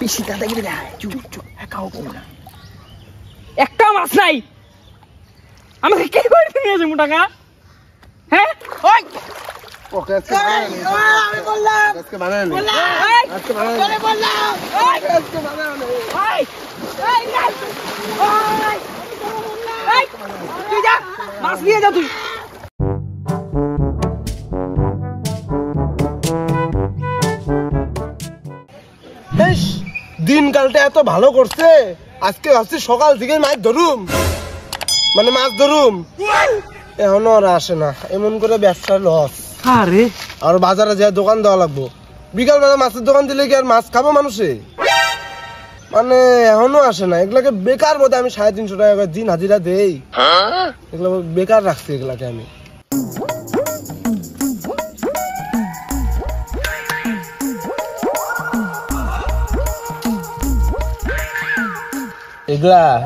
বেশি দাদাগিরি দেখায়। চুপ চুপ, একাও কম না। একটা মাছ নাই, আমাকে কে করে নিয়ে আসে টাকা? হ্যাঁ ওই ওকে আমি বললাম আজকে বানানো আজকে বানানো বলে বললাম আজকে বানানো ওই এই না ওই এই তুই যা মাছ নিয়ে যা তুই। বেশ দিনকালটা এত ভালো করছে, আজকে ভাবছি সকাল থেকে মাছ ধরুম, মানে মাছ ধরুম, এখনো আর আসে না। এমন করে ব্যবসার লস। আরে আর বাজারে যে দোকান দেওয়া লাগবো, বিকাল বেলা মাছের দোকান দিলে কি আর মাছ খাবো মানুষে? মানে এখনো আসে না। এগুলাকে বেকার বোধ, আমি 350 টাকা করে দিন হাজিরা দেই, এগুলো বেকার রাখছি এগুলাকে আমি।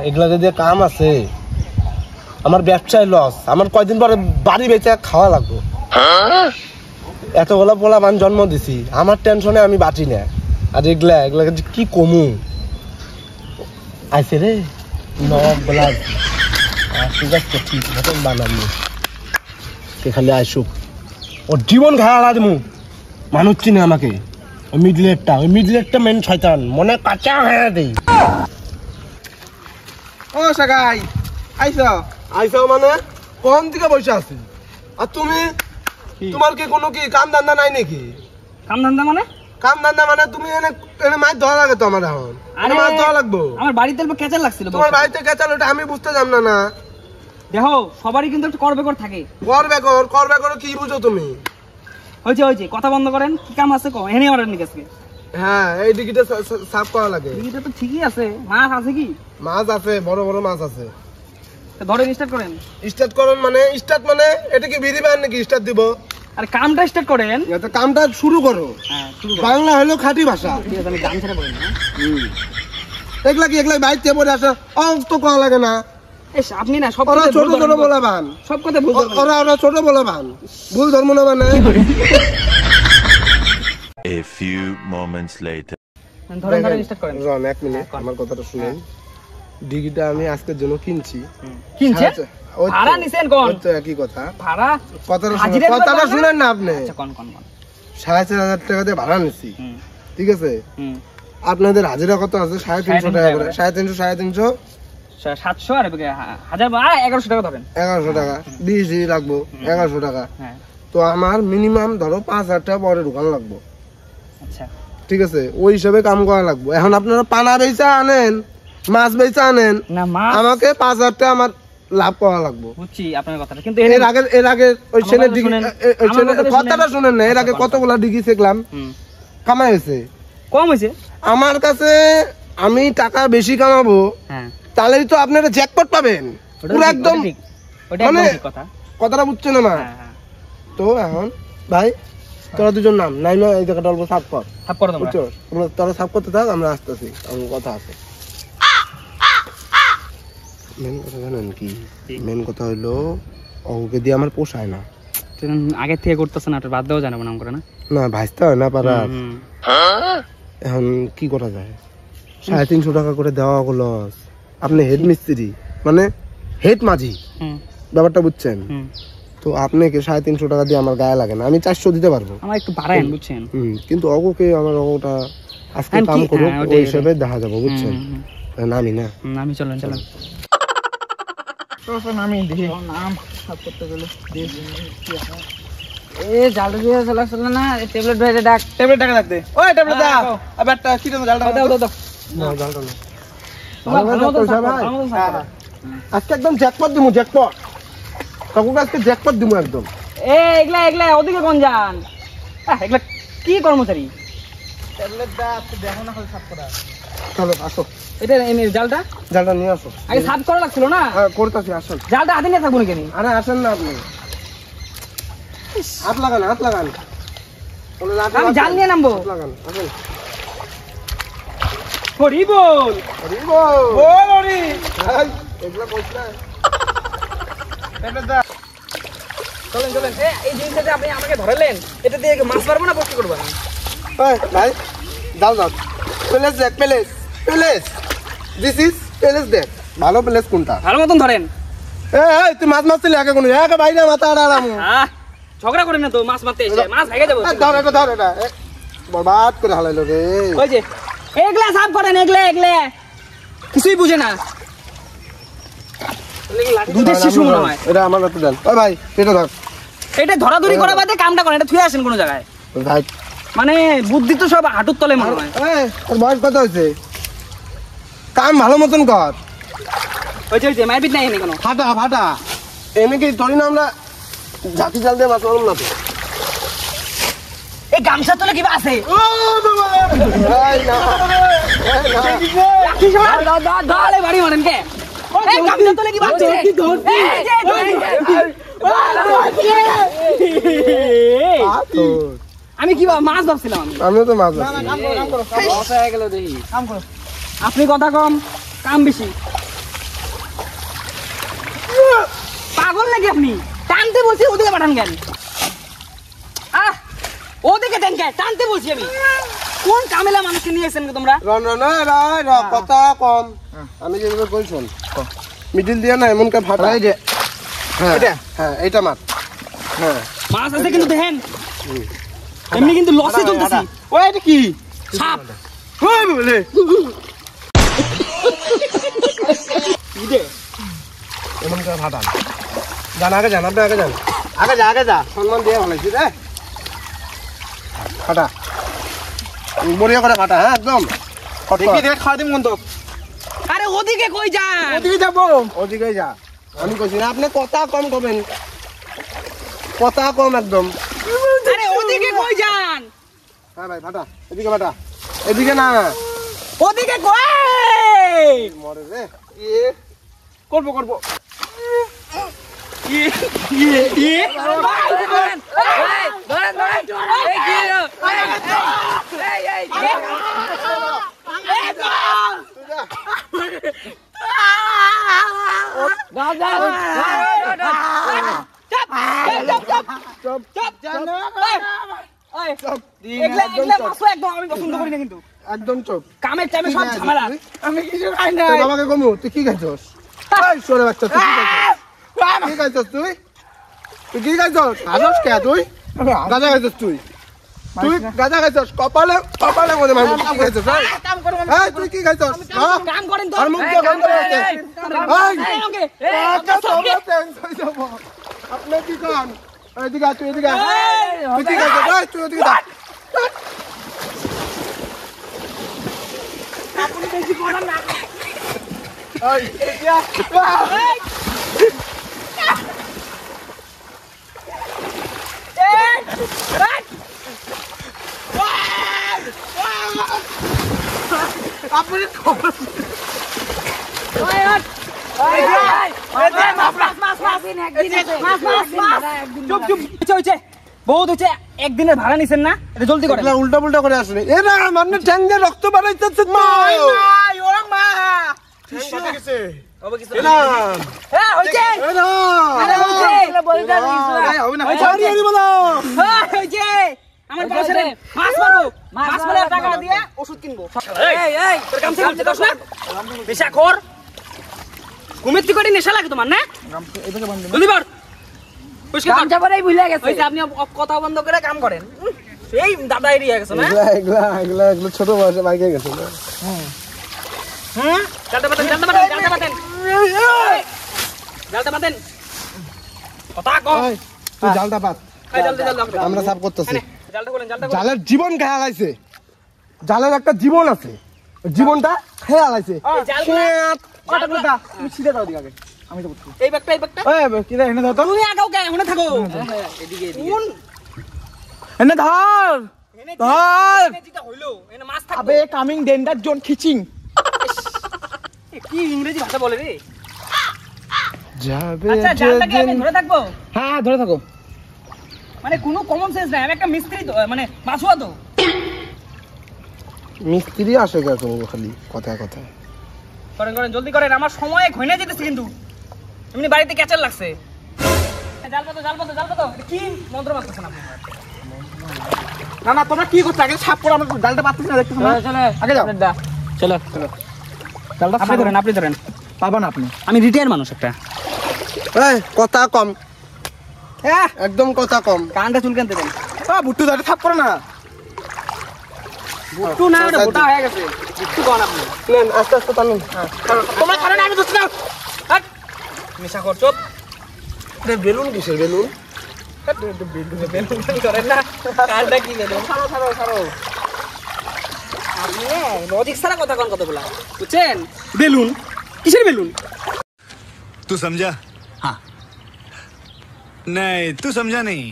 এগুলা যদি কাম আছে, আমার ব্যবসায় লস, আমার কয়দিন পরে বাড়ি বেচে খাওয়া লাগবে। এতগুলো পোলাপান জন্ম দিছি, আমার টেনশনে আমি বাঁচি না। আর এগুলা কি কমু আইছে রে নবলা ঠিক মতন বানাবো, খালি আইসুক ওর জীবন খাওয়া দেবো। মানুষ চিনে আমাকে, ওই মিডলেটটা মেন শয়তান, মনে কাঁচা হয়ে দেই। ও সাগাই আইসো মানে কোন দিকে বসে আছি? আর তুমি, তোমার কি কোনো কি কাম ধান্দা নাই নাকি? কাম ধান্দা মানে? কাম ধান্দা মানে তুমি এনে মাছ ধরা লাগে তো আমার এখন। আরে মাছ ধরা লাগবো। আমার বাড়িতে কেঁচা লাগছিল। তোমার বাড়িতে কেঁচা, ওটা আমি বুঝতে জান না। দেখো সবারই কিন্তু একটা কর বেকর থাকে। কর বেকর কি বুঝো তুমি? হয়েছে কথা বন্ধ করেন। কি কাম আছে কো? এনে আমার নিকে আজকে। হ্যাঁ, এই ডিগিটা সাফ করা লাগে। ডিগিটা তো ঠিকই আছে। মাছ আছে কি? মাছ আছে, বড় বড় মাছ আছে। তো ধরে স্টার্ট করেন। স্টার্ট মানে এটা কি বিড়ি বান নাকি স্টার্ট দিব? আরে কামটা স্টার্ট করেন। এটা কামটা শুরু করো। হ্যাঁ শুরু করো। বাংলা হলো খাঁটি ভাষা। ঠিক আছে, আমি গান ছেড়ে বলেন। এগুলা বাইতে পড়ে আসা তো করা লাগে না। এস আপনি না সব কথা ছোট বলা ভান, সব কথা ভুল ধরবেন। ওরা ছোট বলা ভান, ভুল ধর্ম না মানে। A few moments later. ধরেন স্টার্ট করেন। জন এক মিনিট আমার কথাটা শুনেন। ডিগিটা আমি আজকের জন্য কিনছেন? ভাড়া নিছেন কোন? ওই তো একই কথা। ভাড়া কথাটা শুনেন না আপনি। আচ্ছা কোন 4,500 টাকা দিয়ে ভাড়া নিছি, ঠিক আছে? আপনাদের হাজিরা কত আছে? 350 টাকা করে। 350 700 আর 1100 টাকা ধরেন। 1100 টাকা বেশি লাগবো। 1100 টাকা। তো আমার মিনিমাম ধরো 5,000 টাকা পরে ঢুকানো লাগবো। আচ্ছা ঠিক আছে, ওই হিসাবে কাম করা লাগবো। এখন আপনারা পানা বেচা আনেন, মাছ বেচা আনেন, আমাকে 5,000 টাকা আমার লাভ করা লাগবো। বুঝছি আপনার কথাটা, কিন্তু এর আগে ওই ছেলের ডিগি, কথাটা শুনেন না, এর আগে কতগুলা ডিগি শিখলাম, কামাই হয়েছে কম হয়েছে আমার কাছে। আমি টাকা বেশি কামাবো, তাহলেই তো আপনারা জ্যাকপট পাবেন পুরো একদম। মানে কথাটা বুঝছেন আমার? তো এখন ভাই তোরা দুজন নাম নাই না, এই জায়গাটা অল্প সাফ কর। তোরা সাফ করতে থাক, আমরা আসতেছি, আমার কথা আছে। মেন কথা জানেন কি? মেন কথা হইলো ওকে দিয়ে আমার পোষায় না। আগে থেকে করতেছে না, বাদ দেওয়া জানাবো নাম করে না, না ভাজতে হয় না পারা। এখন কি করা যায়? 350 টাকা করে দেওয়া লস। আপনি হেড মিস্ত্রি, মানে হেড মাঝি, ব্যাপারটা বুঝছেন তো? আপনাকে 350 টাকা দিয়ে আমার গায়ে লাগে না, আমি 400 দিতে পারবো। আমার একটু বাড়ায়েন বুঝছেন? কিন্তু অগোকে আমার অগোটা আজকে কাম করুক, ওই হিসেবে দেখা যাবো বুঝছেন? নামি না নামি, চলেন নামি দেখি নাম সাফ করতে গেলে জালটা দিয়ে চলে না। ট্যাবলেট ভাই ডাক, ট্যাবলেট টাকা রাখতে। ওই ট্যাবলেট দাও, আবারটা কি দাও? জালটা দাও না, জালটা না। আজকে একদম জ্যাকপট দিমু, জ্যাকপট। তখন আজকে জ্যাকপট দিমু একদম। এগলা ওদিকে কোন যান? এগলা কি কর্মচারী? ট্যাবলেট দাও, দেখো না খালি সাফ করা। চলো আসো, এটা জালটা নিয়ে আসো। আগে সাফ করা লাগছিল না? হ্যাঁ করতেছি, আসুন। জালটা হাতে নিয়ে থাকবো না কেন? আরে আসেন না আপনি, হাত লাগান। আমি জাল নিয়ে নামবো। লাগান, আসেন। হরি বল, বল হরি। এগুলা কইছ না। চলেন এই জিনিসটা আপনি আমাকে ধরালেন, এটা দিয়ে মাছ মারবো না বসে করবো না? ভাই যাও প্লেস দেখ, place place this is place দেখ, ভালো প্লেস কোনটা? ভালো মতন ধরেন। এই তুই মাছ মারছিলি আগে কোন একা বাইরে মাথা আড়াম ঝগড়া করেন না তো, মাছ মারতে এসে মাছ ভেঙে যাবো। ধর এটা ধর এটা বরবাদ করে হালাইলো রে। ওই যে এগলা সাফ করেন, এগলে কিছুই বুঝে না, দুধের শিশু মনে হয়। এটা আমার একটু দেন। ওই ভাই এটা ধর, এটা ধরাধরি করা বাদে কামটা করেন, এটা থুয়ে আসেন কোনো জায়গায়। ভাই মানে বুদ্ধি তো সব হাঁটুর তলে মনে হয়। তোর বয়স কত হয়েছে? কাম ভালো মতন কর। ওই যে মারপিট নাই এনে কোনো। ফাটা ফাটা এনে কি ধরি না আমরা ঝাঁকি জাল দিয়ে মাছ মারলাম না তো। এই গামছা তোলে কিবা আছে? ধরে বাড়ি মারেন কে? এই গামছা তোলে কিবা আছে? আমি কি মাছ ভাবছিলাম। আমিও তো মাছ আপনি কথা কম, কাম বেশি। পাগল নাকি আপনি? টানতে বলছি, ওদিকে পাঠান কেন? ওদিকে দেন কে? টানতে বলছি আমি। কোন কামেলা মানুষকে নিয়ে এসেছেন তোমরা? কথা কম। আমি যেভাবে কই শোন, মিডিল দিয়ে না এমন কে ফাটা। এই যে হ্যাঁ এইটা মাছ। হ্যাঁ মাছ আছে কিন্তু দেখেন, এমনি কিন্তু লসে চলতেছি। ওই এটা কি? সাপ। ওই বলে এমন কে ফাটা। জান আগে যান, আপনি আগে যান। আগে যা সম্মান দিয়ে বলেছি রে। ফাটা বড়িয়া করে ফাটা। হ্যাঁ একদম খাওয়া দিম কোন। আরে ওদিকে কই যান? ওদিকে যাবো, ওদিকে যা। আমি কইছি না আপনি কথা কম কবেন, কথা কম একদম। আরে ওদিকে কই যান? হ্যাঁ ভাই ফাটা, এদিকে ফাটা, এদিকে না, ওদিকে কই? মরে রে। করবো একদম চুপ। কামের টাইমে সব ঝামেলা। আমি কিছু খাই না। বাবাকে কমু, তুই কি খাইছস? সরে বাচ্চা, তুই কি খাইছস? তুই কি খাইছস? হাসস কে তুই? গাঁজা খাইছস তুই? তুই গাঁজা খাইছস? কপালে মধ্যে মারবো। কি খাইছস? এই তুই কি খাইছস? কাম করেন তো। আর মুখ দিয়ে বন্ধ আছে। আপনি কি খান? এদিকে তুই এদিকে তুই কি খাইছস? তুই ওদিকে যা। আপনি বেশি করেন না। বহুত হচ্ছে, একদিনের ভাড়া নিছেন না? এটা জলদি করেন। উল্টা পুল্টা করে আসলে এরা মানে ঠ্যাং দিয়ে রক্ত বাড়াইতেছে। আমার কাছে মাছ মারবো, মাছ মারে টাকা দিয়ে ওষুধ কিনবো। নেশাখোর ঘুমের থেকে নেশা লাগে তোমার না? আপনি কথা বন্ধ করে কাম করেন, সেই দাদা এরিয়া গেছে না? এগুলা ছোট বয়সে বাইকে গেছে। জালটা বাঁধেন। কথা কম। তুই জালটা পাত, আমরা সাফ করতেছি। জালের জীবন খেয়াল আইছে, জালের একটা জীবন আছে, জীবনটা খেয়াল আইছে। তুমি সিধা দাও দিকে আগে, আমি তো বুঝছি। এই ব্যাগটা কি রে? এনে দাও তো। তুমি আগাও কে? এখানে থাকো। এদিকে কোন? এনে ধর ধর। এনে যেটা হইলো, এনে মাছ থাকবে। আবে কামিং ডেঞ্জার জোন খিচিং। কি ইংরেজি ভাষা বলে রে? যাবে আচ্ছা জালটাকে আমি ধরে থাকবো? হ্যাঁ ধরে থাকো। মানে কোনো কমন সেন্স নাই, আমি একটা মিস্ত্রি তো, মানে মাছুয়া তো। মিস্ত্রি আসে কে তুমি খালি কথায় কথায়? করেন জলদি করেন, আমার সময় ঘইনা যেতেছে কিন্তু। এমনি বাড়িতে ক্যাচার লাগছে। জাল পাতো। কি মন্ত্র মারতেছেন আপনি? না না তোমরা কি করছো আগে সাপ করে আমরা জালটা পাচ্ছিস না দেখতেছ না চলো আগে যাও চলো চলো জালটা আপনি ধরেন পাবা না আপনি আমি রিটায়ার মানুষ একটা এই কথা কম, একদম কথা কম। কানটা চুলকানতে দেন বুট্টু জালটা সাপ করে না বুট্টু না ওটা গোটা হয়ে গেছে বুট্টু কোন আপনি নেন আস্তে আস্তে টানুন। তোমরা কারণে আমি বুঝছি না হাট মিশা কর চুপ বেলুন কিসের বেলুন? বেলুন করেন না কানটা কি বেলুন ছাড়ো আপনি লজিক ছাড়া কথা কোন কতগুলা বুঝছেন বেলুন কিসের বেলুন तू समझा? हाँ। नहीं तू समझा नहीं।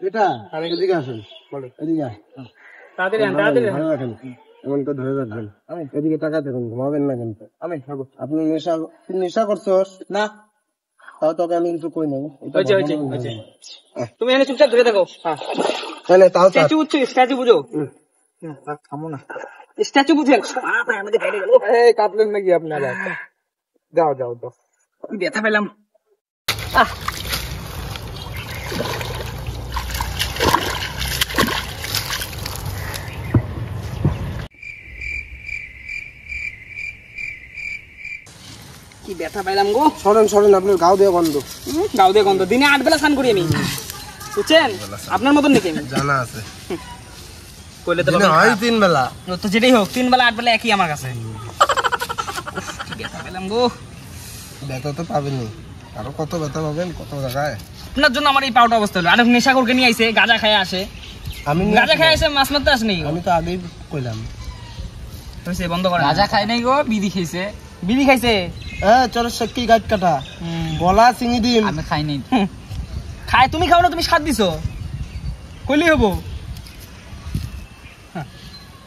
এটা আর এদিকে আসুন, বলো এদিকে আয়। তাড়াতাড়ি ধরে রাখেন, এমন করে ধরে রাখবেন। এদিকে টাকা দেখুন, ঘুমাবেন না কিন্তু। আপনি নেশা করছস না? তাও তোকে আমি কিছু কই নাই। হয়েছে তুমি এখানে চুপচাপ ধরে থাকো তাহলে তাও চাপ। স্ট্যাচু বুঝছো স্ট্যাচু বুঝো থামো না স্ট্যাচু বুঝেন আমাদের বাইরে গেল এই কাটলেন নাকি আপনারা যাও যাও যাও ব্যথা পেলাম কি ব্যথা পেলাম গো সরেন সরেন, আপনার গাও দিয়ে গন্ধ। গাও দিয়ে গন্ধ দিনে 8 বেলা স্নান করি আমি বুঝছেন আপনার মতন নাকি আমি জানা আছে, কইলে তো দিনে হয় 3 বেলা। তো যেটাই হোক 3 বেলা 8 বেলা একই আমার কাছে কি ব্যথা পেলাম গো ব্যথা তো পাবেনই, আরো কত ব্যথা পাবেন কত জায়গায়। আপনার জন্য আমার এই পাউটা অবস্থা হলো আর নেশা করকে নিয়ে আইছে গাঁজা খায় আসে আমি গাঁজা খায় আসে মাছ মারতে আসেনি আমি তো আগেই কইলাম। হইছে বন্ধ করে গাঁজা খায় নাই গো বিড়ি খাইছে বিড়ি খাইছে চলো সত্যি গাছ কাটা গলা চিঙি দিম। আমি খাই নাই খায় তুমি খাও না তুমি স্বাদ দিছো কইলি হবো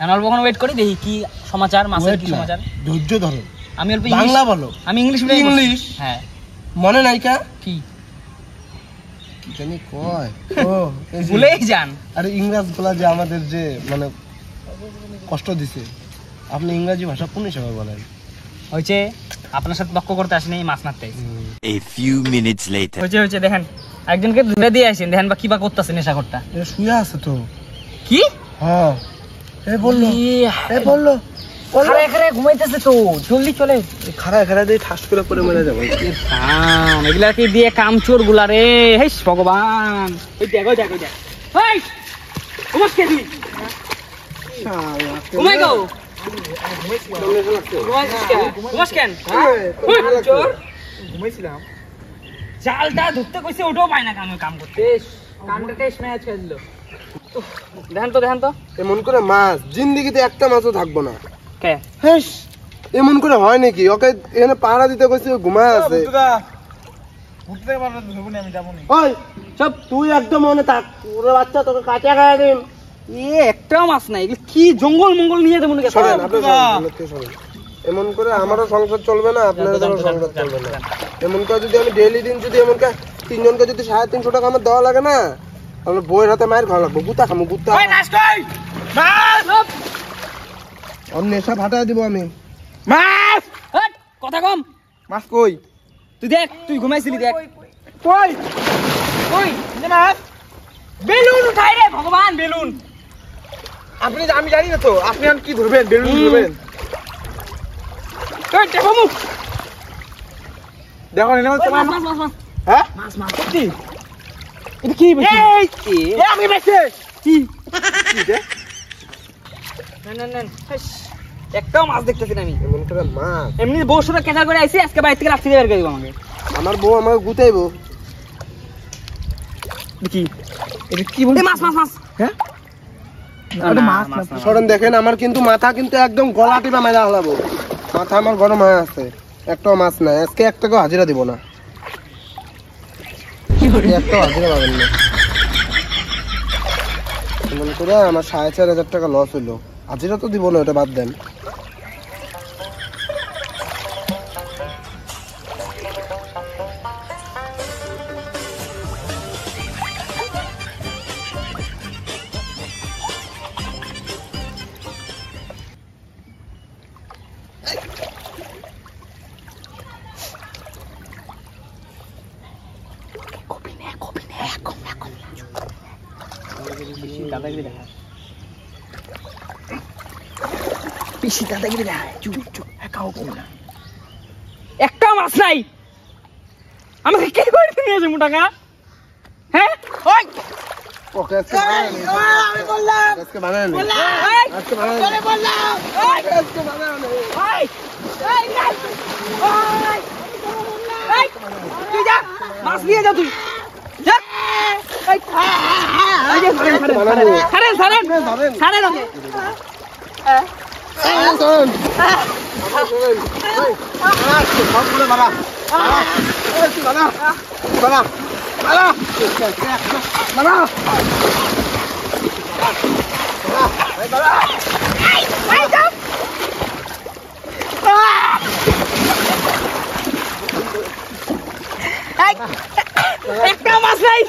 আমি অল্প ওয়েট করি দেখি কি সমাচার মাছের কি সমাচার ধৈর্য ধরো, আমি অল্প বাংলা বলো। আমি ইংলিশ ইংলিশ হ্যাঁ মনে নাই কা কি কি জানি কয় ও এই যে- ভুলেই যান আরে ইংরেজ গুলা যে আমাদের যে মানে কষ্ট দিছে, আপনি ইংরেজি ভাষা কোন হিসাবে বলেন? হয়েছে আপনার সাথে তক্ক করতে আসেনি মাছ মারতে A few minutes later. হয়েছে দেখেন একজনকে ধরে দিয়ে আসেন দেখেন বা কিবা করতেছে নেশা করতে এটা শুয়ে আছে তো। কি হ্যাঁ এ বললো এ বললো খাড়ায় খাড়ায় ঘুমাইতেছে তো জলদি চলে খাড়ায় খাড়ায় দিয়ে ঠাস করে পরে মরে যাবে। এগুলাকে দিয়ে কামচোর গুলা রে হেস ভগবান ওই দেখো দেখো দেখ হেই ঘুমাস কে তুই ঘুমাই গো ঘুমাস কেন চোর ঘুমাইছিলাম জালটা ধরতে কইছে ওটাও পায় না কাম করতে কামটা টেস্ট ম্যাচ খেললো দেখেন তো এমন করে মাছ জিন্দিগিতে একটা মাছও থাকবো না। কে হেস এমন করে হয় নাকি? ওকে এখানে পাহারা দিতে কইছে, ঘুমায় আছে। ঘুরতে পারলে ধরবো না আমি যাবো না ওই সব তুই একদম মনে থাক, ওরে বাচ্চা তোকে কাঁচা খাওয়া দিন। একটাও মাছ নাই এগুলো কি জঙ্গল মঙ্গল নিয়ে যেমন সরেন, আপনি সরেন, আপনি সরেন। এমন করে আমারও সংসার চলবে না, আপনারও সংসার চলবে না। এমন করে যদি আমি ডেইলি দিন যদি এমন করে 3 জনকে যদি 350 টাকা আমার দেওয়া লাগে না, তাহলে বইয়ের হাতে মায়ের খাওয়া লাগবে। গুতা খামো গুতা, আমি নেশা ফাটাই দিব আমি। মাছ কথা কম মাছ কই তুই দেখ তুই ঘুমাইছিলি দেখ কই কই মাছ বেলুন উঠাই রে ভগবান বেলুন আপনি আমি জানি না তো আপনি কি ধরবেন বেলুন ধরবেন কই দেখো মুখ দেখো না মাছ মাছ মাছ মাছ হ্যাঁ মাছ মাছ কি এটা কি বেশি এই কি আমি বেশি কি কি রে নেন একটাও মাছ দেখতেছি না আমি এমন করে মাছ এমনি বউ সাথে কেঁচা করে আইছি আজকে বাইরে থেকে রাখতে বের করে দিব আমাকে আমার বউ আমাকে গুতাইবো। কি এটা কি বল মাছ মাছ মাছ হ্যাঁ আরে মাছ মাছ মাছ সরেন, দেখেন আমার কিন্তু মাথা কিন্তু একদম গলা টিপা মেলা হলাবো। মাথা আমার গরম হয়ে আছে, একটাও মাছ নাই। আজকে 1 টাকাও হাজিরা দিব না, একটাও হাজিরা পাবেন না। এমন করে আমার 4,500 টাকা লস হইলো। হাজিরা তো দিব না, ওটা বাদ দেন। বেশি দাদাগিরি দেখা বেশি দাদাগিরি দেখা চুপ চুপ একাও কম না একটা মাছ নাই আমাকে কে করে নিয়ে আসে মোটাকা হ্যাঁ ওই ওকে আমি বললাম আজকে বানান আজকে বানান তোরে বললাম আজকে বানান ওই এই না ওই তুই যা মাছ নিয়ে যা তুই যা এই ছাড়েন ছাড়েন ওকে একটা মাছ নাই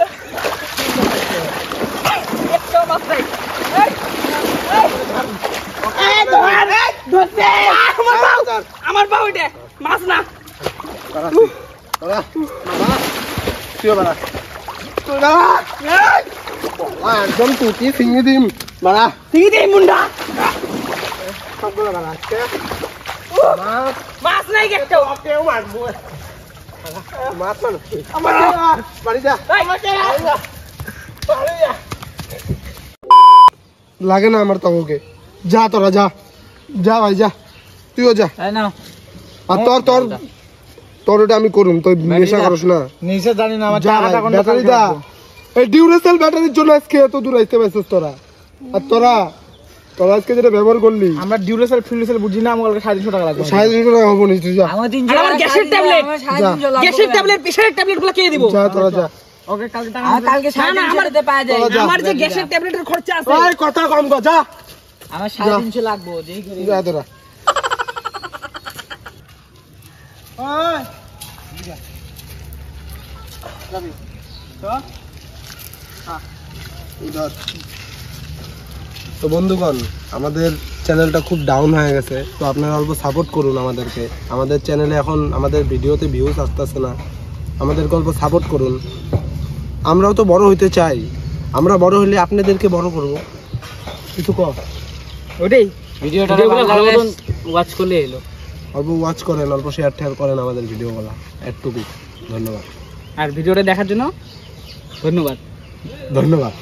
আমার বাবু এটা মাছ না একদম তুই ফিঙ্গি দিম বাড়া ঠিক আছে মুন্ডা মাছ নাই একটা কেউ মারবো মাছ মানে বাড়ি যা লাগে না আমার তোকে যা তোরা যা যা ভাই যা তুইও যা আর তোর তোর এটা আমি করুম তুই নেশা করিস না নিচে জানি না আমার যা ভাই ব্যাটারি দা এই ডিউরেসেল ব্যাটারির জন্য আজকে এত দূর আসতে পারছিস তোরা আর তোরা আজকে যেটা ব্যবহার করলি আমরা ডিউরেসেল ফিউরেসেল বুঝি না আমাকে 350 টাকা লাগবে 350 টাকা হবে না তুই যা আমার গ্যাসের ট্যাবলেট প্রেসারের ট্যাবলেট গুলো কে দিব যা তোরা যা ওকে কালকে টাকা কালকে 350 পাওয়া যায় আমার যে গ্যাসের ট্যাবলেটের খরচা আছে ওই কথা কম কর যা আমার 350 লাগবে যেই করে যা তোরা ওই তো বন্ধুগণ আমাদের চ্যানেলটা খুব ডাউন হয়ে গেছে তো আপনারা অল্প সাপোর্ট করুন আমাদেরকে আমাদের চ্যানেলে এখন আমাদের ভিডিওতে ভিউজ আসতেছে না আমাদেরকে অল্প সাপোর্ট করুন আমরাও তো বড় হইতে চাই আমরা বড় হলে আপনাদেরকে বড় করব কিছু কর ওটাই ভিডিওটা ভালো মতন ওয়াচ করলে এলো অল্প ওয়াচ করেন অল্প শেয়ার করেন আমাদের ভিডিওগুলো একটুকু ধন্যবাদ আর ভিডিওটা দেখার জন্য ধন্যবাদ ধন্যবাদ